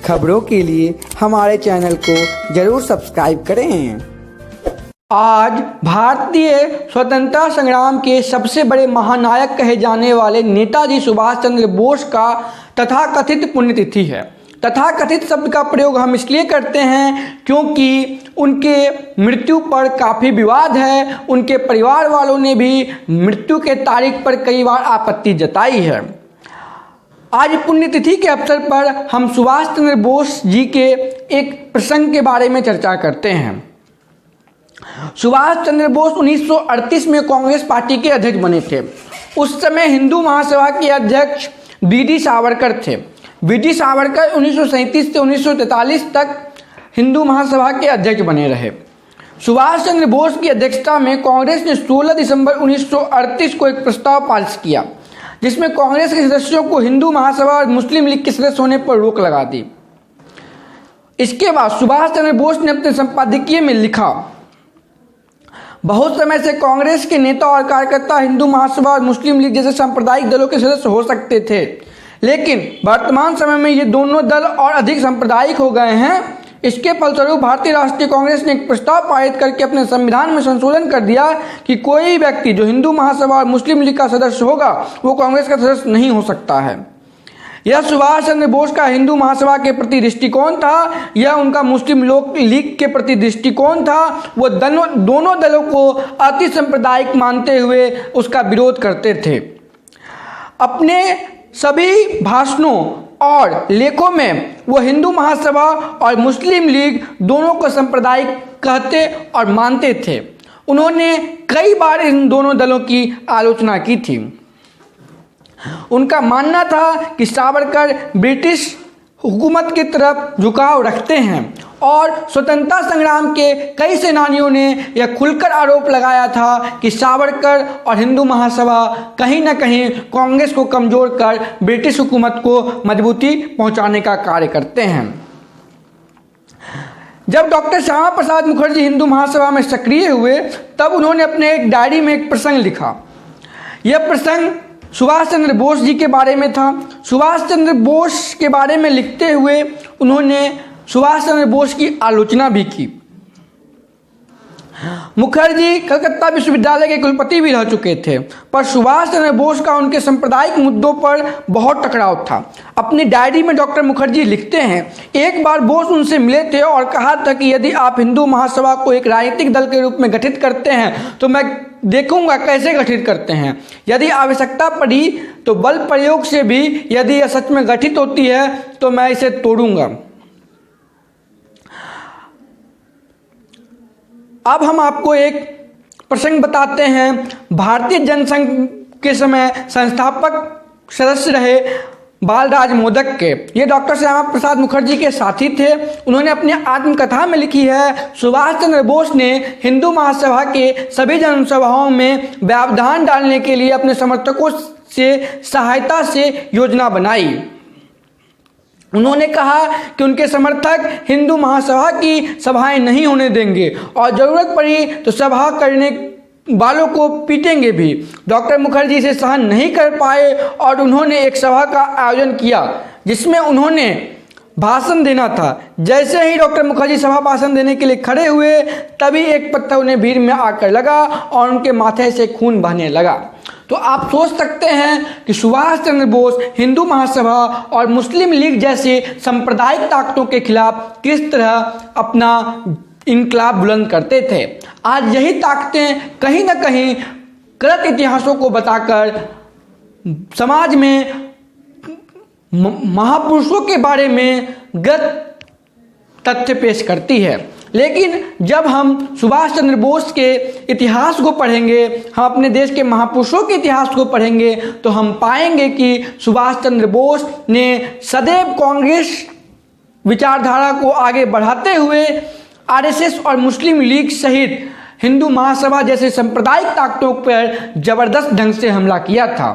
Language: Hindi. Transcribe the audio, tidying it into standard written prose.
खबरों के लिए हमारे चैनल को जरूर सब्सक्राइब करें। आज भारतीय स्वतंत्रता संग्राम के सबसे बड़े महानायक कहे जाने वाले नेताजी सुभाष चंद्र बोस का तथाकथित पुण्यतिथि है। तथाकथित शब्द का प्रयोग हम इसलिए करते हैं क्योंकि उनके मृत्यु पर काफ़ी विवाद है। उनके परिवार वालों ने भी मृत्यु के तारीख पर कई बार आपत्ति जताई है। आज पुण्यतिथि के अवसर पर हम सुभाष चंद्र बोस जी के एक प्रसंग के बारे में चर्चा करते हैं। सुभाष चंद्र बोस 1938 में कांग्रेस पार्टी के अध्यक्ष बने थे। उस समय हिंदू महासभा के अध्यक्ष वी.डी. सावरकर थे। वी.डी. सावरकर 1937 से 1943 तक हिंदू महासभा के अध्यक्ष बने रहे। सुभाष चंद्र बोस की अध्यक्षता में कांग्रेस ने 16 दिसंबर 1938 को एक प्रस्ताव पारित किया जिसमें कांग्रेस के सदस्यों को हिंदू महासभा और मुस्लिम लीग के सदस्य होने पर रोक लगा दी। इसके बाद सुभाष चंद्र बोस ने अपने संपादकीय में लिखा, बहुत समय से कांग्रेस के नेता और कार्यकर्ता हिंदू महासभा और मुस्लिम लीग जैसे सांप्रदायिक दलों के सदस्य हो सकते थे, लेकिन वर्तमान समय में ये दोनों दल और अधिक सांप्रदायिक हो गए हैं। इसके फलस्वरूप भारतीय राष्ट्रीय कांग्रेस ने एक प्रस्ताव पारित करके अपने संविधान में संशोधन कर दिया कि कोई व्यक्ति जो हिंदू महासभा और मुस्लिम लीग का सदस्य होगा वो कांग्रेस का सदस्य नहीं हो सकता है। यह सुभाष चंद्र बोस का हिंदू महासभा के प्रति दृष्टिकोण था, यह उनका मुस्लिम लीग के प्रति दृष्टिकोण था। वो दोनों दलों को अति सांप्रदायिक मानते हुए उसका विरोध करते थे। अपने सभी भाषणों और लेखों में वो हिंदू महासभा और मुस्लिम लीग दोनों को सांप्रदायिक कहते और मानते थे। उन्होंने कई बार इन दोनों दलों की आलोचना की थी। उनका मानना था कि सावरकर ब्रिटिश हुकूमत की तरफ झुकाव रखते हैं और स्वतंत्रता संग्राम के कई सेनानियों ने यह खुलकर आरोप लगाया था कि सावरकर और हिंदू महासभा कहीं न कहीं कांग्रेस को कमजोर कर ब्रिटिश हुकूमत को मजबूती पहुंचाने का कार्य करते हैं। जब डॉक्टर श्यामा प्रसाद मुखर्जी हिंदू महासभा में सक्रिय हुए तब उन्होंने अपने एक डायरी में एक प्रसंग लिखा। यह प्रसंग सुभाष चंद्र बोस जी के बारे में था। सुभाष चंद्र बोस के बारे में लिखते हुए उन्होंने सुभाष चंद्र बोस की आलोचना भी की। मुखर्जी कलकत्ता विश्वविद्यालय के कुलपति भी रह चुके थे, पर सुभाष चंद्र बोस का उनके सांप्रदायिक मुद्दों पर बहुत टकराव था। अपनी डायरी में डॉक्टर मुखर्जी लिखते हैं, एक बार बोस उनसे मिले थे और कहा था कि यदि आप हिंदू महासभा को एक राजनीतिक दल के रूप में गठित करते हैं तो मैं देखूंगा कैसे गठित करते हैं। यदि आवश्यकता पड़ी तो बल प्रयोग से भी, यदि यह सच में गठित होती है तो मैं इसे तोड़ूंगा। अब हम आपको एक प्रसंग बताते हैं। भारतीय जनसंघ के समय संस्थापक सदस्य रहे बालराज मोदक के, ये डॉक्टर श्यामा प्रसाद मुखर्जी के साथी थे। उन्होंने अपनी आत्मकथा में लिखी है, सुभाष चंद्र बोस ने हिंदू महासभा के सभी जनसभाओं में व्यवधान डालने के लिए अपने समर्थकों से सहायता से योजना बनाई। उन्होंने कहा कि उनके समर्थक हिंदू महासभा की सभाएं नहीं होने देंगे और जरूरत पड़ी तो सभा करने वालों को पीटेंगे भी। डॉक्टर मुखर्जी इसे सहन नहीं कर पाए और उन्होंने एक सभा का आयोजन किया जिसमें उन्होंने भाषण देना था। जैसे ही डॉक्टर मुखर्जी सभा भाषण देने के लिए खड़े हुए तभी एक पत्थर उन्हें भीड़ में आकर लगा और उनके माथे से खून बहने लगा। तो आप सोच सकते हैं कि सुभाष चंद्र बोस हिंदू महासभा और मुस्लिम लीग जैसे सांप्रदायिक ताकतों के खिलाफ किस तरह अपना इनकलाब बुलंद करते थे। आज यही ताकतें कहीं न कहीं गलत इतिहासों को बताकर समाज में महापुरुषों के बारे में गलत तथ्य पेश करती है। लेकिन जब हम सुभाष चंद्र बोस के इतिहास को पढ़ेंगे, हम अपने देश के महापुरुषों के इतिहास को पढ़ेंगे तो हम पाएंगे कि सुभाष चंद्र बोस ने सदैव कांग्रेस विचारधारा को आगे बढ़ाते हुए आरएसएस और मुस्लिम लीग सहित हिंदू महासभा जैसे सांप्रदायिक ताकतों पर जबरदस्त ढंग से हमला किया था।